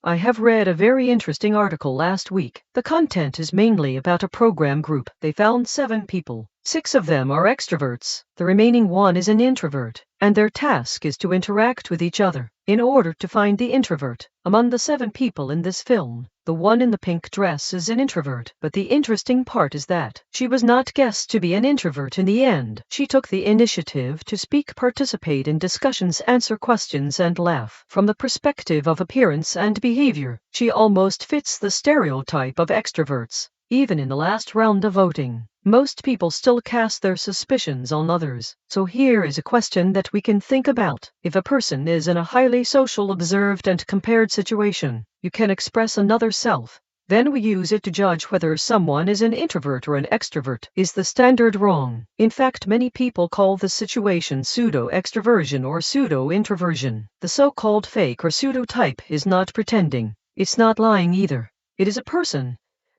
I have read a very interesting article last week. The content is mainly about a program group. They found 7 people. 6 of them are extroverts. The remaining 1 is an introvert, and their task is to interact with each other in order to find the introvert. Among the 7 people in this film, the one in the pink dress is an introvert, but the interesting part is that she was not guessed to be an introvert in the end. She took the initiative to speak, participate in discussions, answer questions, and laugh. From the perspective of appearance and behavior, she almost fits the stereotype of extroverts. Even in the last round of voting, most people still cast their suspicions on others. So here is a question that we can think about. If a person is in a highly social, observed, and compared situation, you can express another self. Then we use it to judge whether someone is an introvert or an extrovert. Is the standard wrong? In fact, many people call this situation pseudo-extroversion or pseudo-introversion. The so-called fake or pseudo-type is not pretending. It's not lying either. It is a person,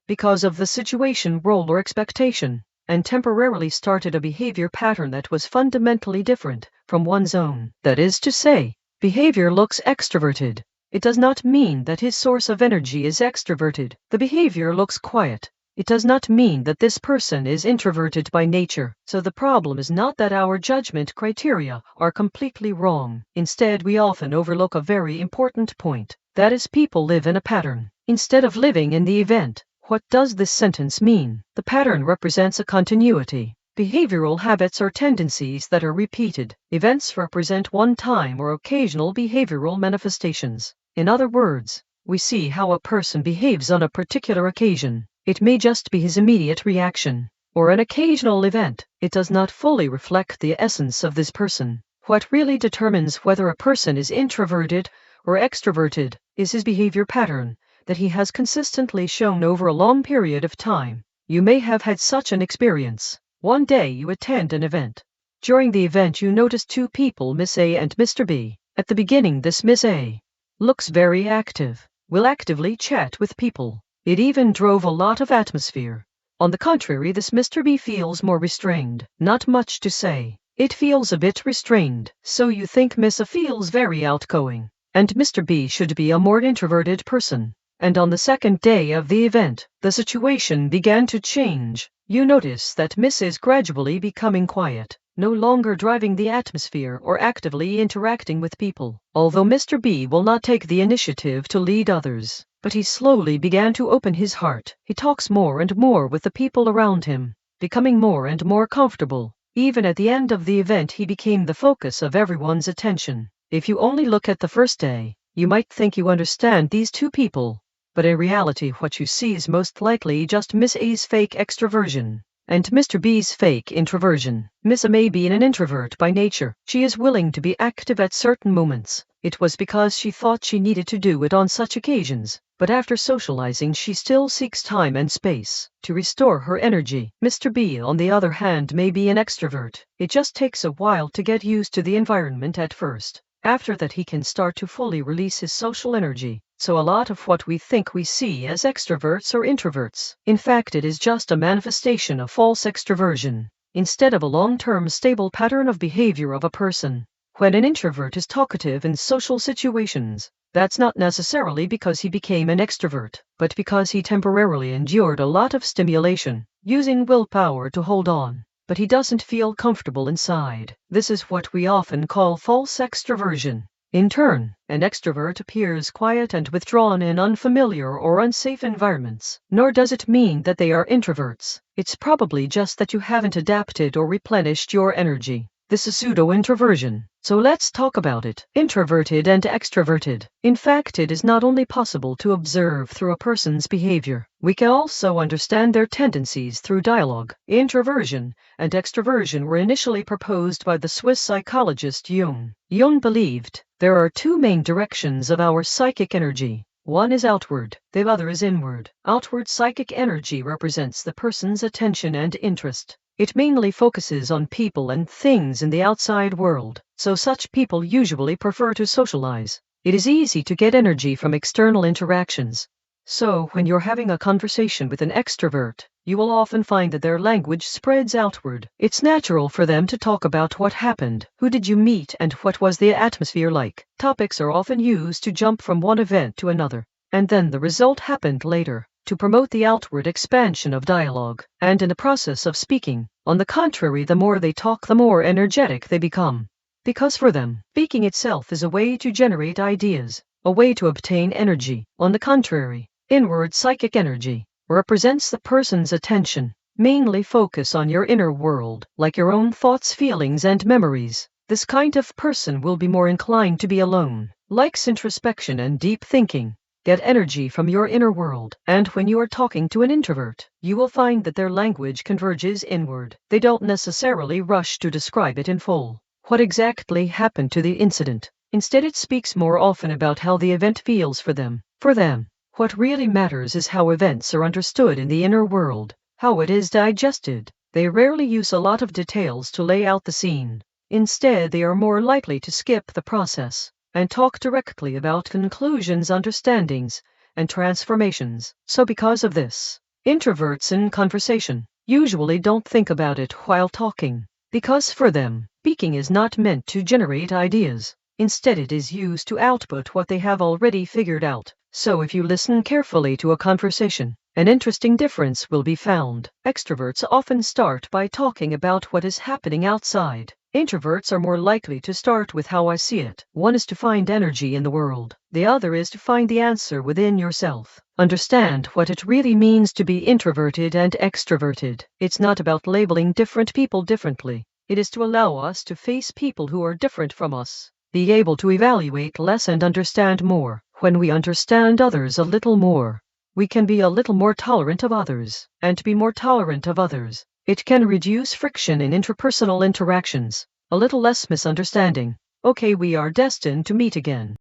because of the situation, role, or expectation, and temporarily started a behavior pattern that was fundamentally different from one's own. That is to say, behavior looks extroverted. It does not mean that his source of energy is extroverted. The behavior looks quiet. It does not mean that this person is introverted by nature. So the problem is not that our judgment criteria are completely wrong. Instead, we often overlook a very important point. That is, people live in a pattern instead of living in the event. What does this sentence mean? The pattern represents a continuity. Behavioral habits or tendencies that are repeated. Events represent one-time or occasional behavioral manifestations. In other words, we see how a person behaves on a particular occasion. It may just be his immediate reaction, or an occasional event. It does not fully reflect the essence of this person. What really determines whether a person is introverted or extroverted is his behavior pattern that he has consistently shown over a long period of time. You may have had such an experience. One day you attend an event. During the event you notice 2 people, Miss A and Mr. B. At the beginning, this Miss A looks very active, will actively chat with people. It even drove a lot of atmosphere. On the contrary, this Mr. B feels more restrained. Not much to say. It feels a bit restrained. So you think Miss A feels very outgoing, and Mr. B should be a more introverted person. And on the second day of the event, the situation began to change. You notice that Miss is gradually becoming quiet, no longer driving the atmosphere or actively interacting with people. Although Mr. B will not take the initiative to lead others, but he slowly began to open his heart. He talks more and more with the people around him, becoming more and more comfortable. Even at the end of the event, he became the focus of everyone's attention. If you only look at the first day, you might think you understand these 2 people. But in reality, what you see is most likely just Miss A's fake extroversion and Mr. B's fake introversion. Miss A may be an introvert by nature. She is willing to be active at certain moments. It was because she thought she needed to do it on such occasions. But after socializing, she still seeks time and space to restore her energy. Mr. B, on the other hand, may be an extrovert. It just takes a while to get used to the environment at first. After that, he can start to fully release his social energy. So a lot of what we think we see as extroverts or introverts, in fact it is just a manifestation of false extroversion, instead of a long-term stable pattern of behavior of a person. When an introvert is talkative in social situations, that's not necessarily because he became an extrovert, but because he temporarily endured a lot of stimulation, using willpower to hold on. But he doesn't feel comfortable inside. This is what we often call false extroversion. In turn, an extrovert appears quiet and withdrawn in unfamiliar or unsafe environments. Nor does it mean that they are introverts. It's probably just that you haven't adapted or replenished your energy. This is pseudo-introversion. So let's talk about it. Introverted and extroverted. In fact, it is not only possible to observe through a person's behavior. We can also understand their tendencies through dialogue. Introversion and extroversion were initially proposed by the Swiss psychologist Jung. Jung believed there are 2 main directions of our psychic energy. One is outward, the other is inward. Outward psychic energy represents the person's attention and interest. It mainly focuses on people and things in the outside world, so such people usually prefer to socialize. It is easy to get energy from external interactions. So when you're having a conversation with an extrovert, you will often find that their language spreads outward. It's natural for them to talk about what happened, who did you meet, and what was the atmosphere like. Topics are often used to jump from one event to another. and then the result happened later, to promote the outward expansion of dialogue, and in the process of speaking. On the contrary, the more they talk, the more energetic they become. Because for them, speaking itself is a way to generate ideas, a way to obtain energy. On the contrary, inward psychic energy represents the person's attention, mainly focus on your inner world, like your own thoughts, feelings, and memories. This kind of person will be more inclined to be alone, likes introspection and deep thinking. Get energy from your inner world, and when you are talking to an introvert, you will find that their language converges inward. They don't necessarily rush to describe it in full, what exactly happened to the incident. Instead, it speaks more often about how the event feels for them. For them, what really matters is how events are understood in the inner world, how it is digested. They rarely use a lot of details to lay out the scene. Instead, they are more likely to skip the process and talk directly about conclusions, understandings, and transformations. So because of this, introverts in conversation usually don't think about it while talking, because for them, speaking is not meant to generate ideas. Instead, it is used to output what they have already figured out. So if you listen carefully to a conversation, an interesting difference will be found. Extroverts often start by talking about what is happening outside. Introverts are more likely to start with how I see it. One is to find energy in the world. The other is to find the answer within yourself. Understand what it really means to be introverted and extroverted. It's not about labeling different people differently. It is to allow us to face people who are different from us. Be able to evaluate less and understand more. When we understand others a little more, we can be a little more tolerant of others. And to be more tolerant of others, it can reduce friction in interpersonal interactions, a little less misunderstanding. Okay, we are destined to meet again.